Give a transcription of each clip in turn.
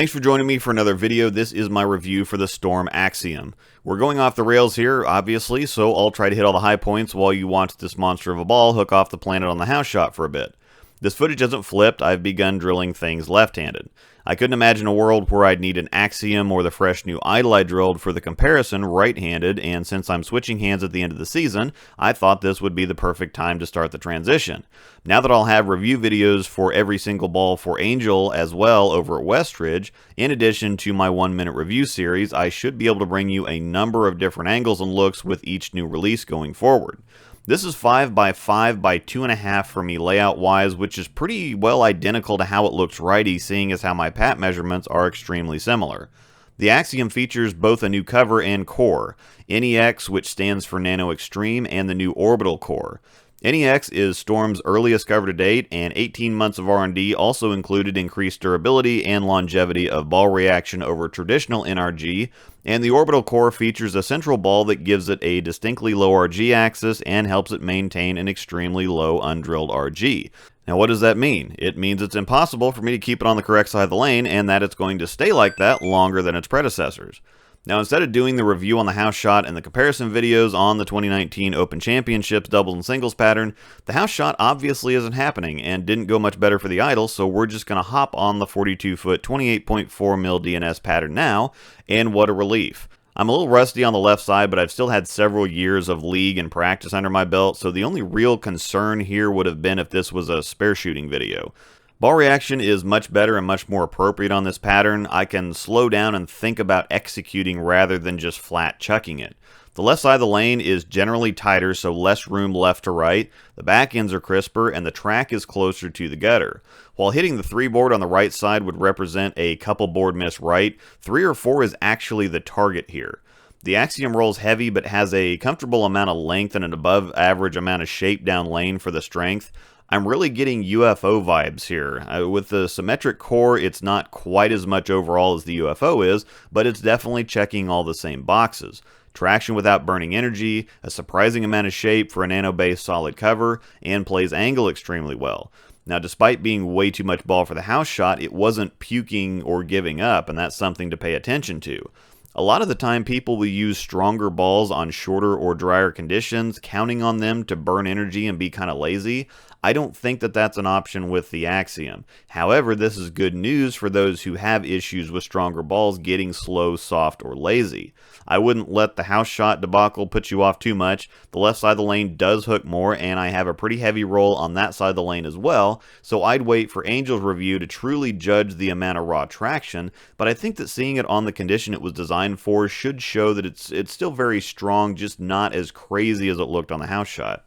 Thanks for joining me for another video. This is my review for the Storm Axiom. We're going off the rails here, obviously, so I'll try to hit all the high points while you watch this monster of a ball hook off the planet on the house shot for a bit. This footage isn't flipped. I've begun drilling things left-handed. I couldn't imagine a world where I'd need an Axiom or the fresh new idol I drilled for the comparison right-handed, and since I'm switching hands at the end of the season, I thought this would be the perfect time to start the transition. Now that I'll have review videos for every single ball for Angel as well over at Westridge, in addition to my 1-minute review series, I should be able to bring you a number of different angles and looks with each new release going forward. This is 5x5 by 2.5 for me layout-wise, which is pretty well identical to how it looks righty, seeing as how my pat measurements are extremely similar. The Axiom features both a new cover and core, NEX, which stands for Nano Extreme, and the new Orbital core. NEX is Storm's earliest cover to date, and 18 months of R&D also included increased durability and longevity of ball reaction over traditional NRG, and the Orbital core features a central ball that gives it a distinctly low RG axis and helps it maintain an extremely low undrilled RG. Now what does that mean? It means it's impossible for me to keep it on the correct side of the lane, and that it's going to stay like that longer than its predecessors. Now, instead of doing the review on the house shot and the comparison videos on the 2019 Open Championships doubles and singles pattern, the house shot obviously isn't happening and didn't go much better for the idol, so we're just going to hop on the 42-foot 28.4mm DNS pattern now, and what a relief. I'm a little rusty on the left side, but I've still had several years of league and practice under my belt, so the only real concern here would have been if this was a spare shooting video. Ball reaction is much better and much more appropriate on this pattern. I can slow down and think about executing rather than just flat chucking it. The left side of the lane is generally tighter, so less room left to right. The back ends are crisper, and the track is closer to the gutter. While hitting the 3 board on the right side would represent a couple board miss right, 3 or 4 is actually the target here. The Axiom rolls heavy but has a comfortable amount of length and an above average amount of shape down lane for the strength. I'm really getting UFO vibes here. With the symmetric core, it's not quite as much overall as the UFO is, but it's definitely checking all the same boxes. Traction without burning energy, a surprising amount of shape for a nano-based solid cover, and plays angle extremely well. Now, despite being way too much ball for the house shot, it wasn't puking or giving up, and that's something to pay attention to. A lot of the time, people will use stronger balls on shorter or drier conditions, counting on them to burn energy and be kind of lazy. I don't think that that's an option with the Axiom. However, this is good news for those who have issues with stronger balls getting slow, soft, or lazy. I wouldn't let the house shot debacle put you off too much. The left side of the lane does hook more, and I have a pretty heavy roll on that side of the lane as well, so I'd wait for Angel's review to truly judge the amount of raw traction, but I think that seeing it on the condition it was designed for should show that it's still very strong, just not as crazy as it looked on the house shot.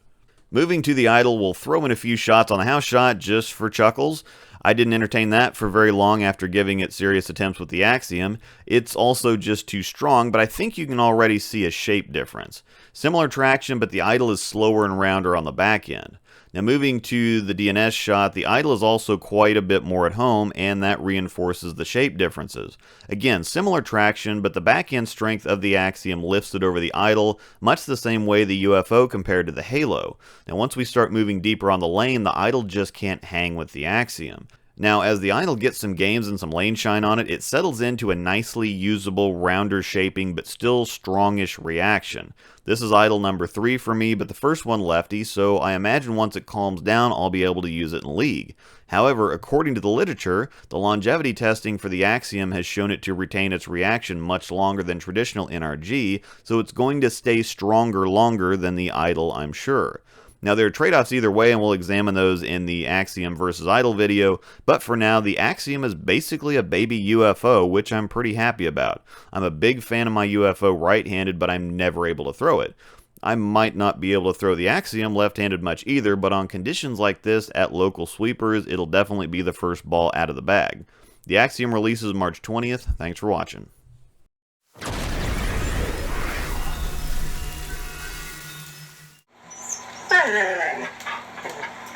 Moving to the idol, we'll throw in a few shots on the house shot just for chuckles. I didn't entertain that for very long after giving it serious attempts with the Axiom. It's also just too strong, but I think you can already see a shape difference. Similar traction, but the idol is slower and rounder on the back end. Now moving to the DNS shot, the idol is also quite a bit more at home, and that reinforces the shape differences. Again, similar traction, but the back end strength of the Axiom lifts it over the idol, much the same way the UFO compared to the Halo. Now once we start moving deeper on the lane, the idol just can't hang with the Axiom. Now, as the idol gets some games and some lane shine on it, it settles into a nicely usable, rounder shaping, but still strongish reaction. This is idol number 3 for me, but the first one lefty, so I imagine once it calms down, I'll be able to use it in league. However, according to the literature, the longevity testing for the Axiom has shown it to retain its reaction much longer than traditional NRG, so it's going to stay stronger longer than the idol, I'm sure. Now, there are trade-offs either way, and we'll examine those in the Axiom versus idol video, but for now, the Axiom is basically a baby UFO, which I'm pretty happy about. I'm a big fan of my UFO right-handed, but I'm never able to throw it. I might not be able to throw the Axiom left-handed much either, but on conditions like this at local sweepers, it'll definitely be the first ball out of the bag. The Axiom releases March 20th. Thanks for watching.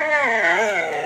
Ah.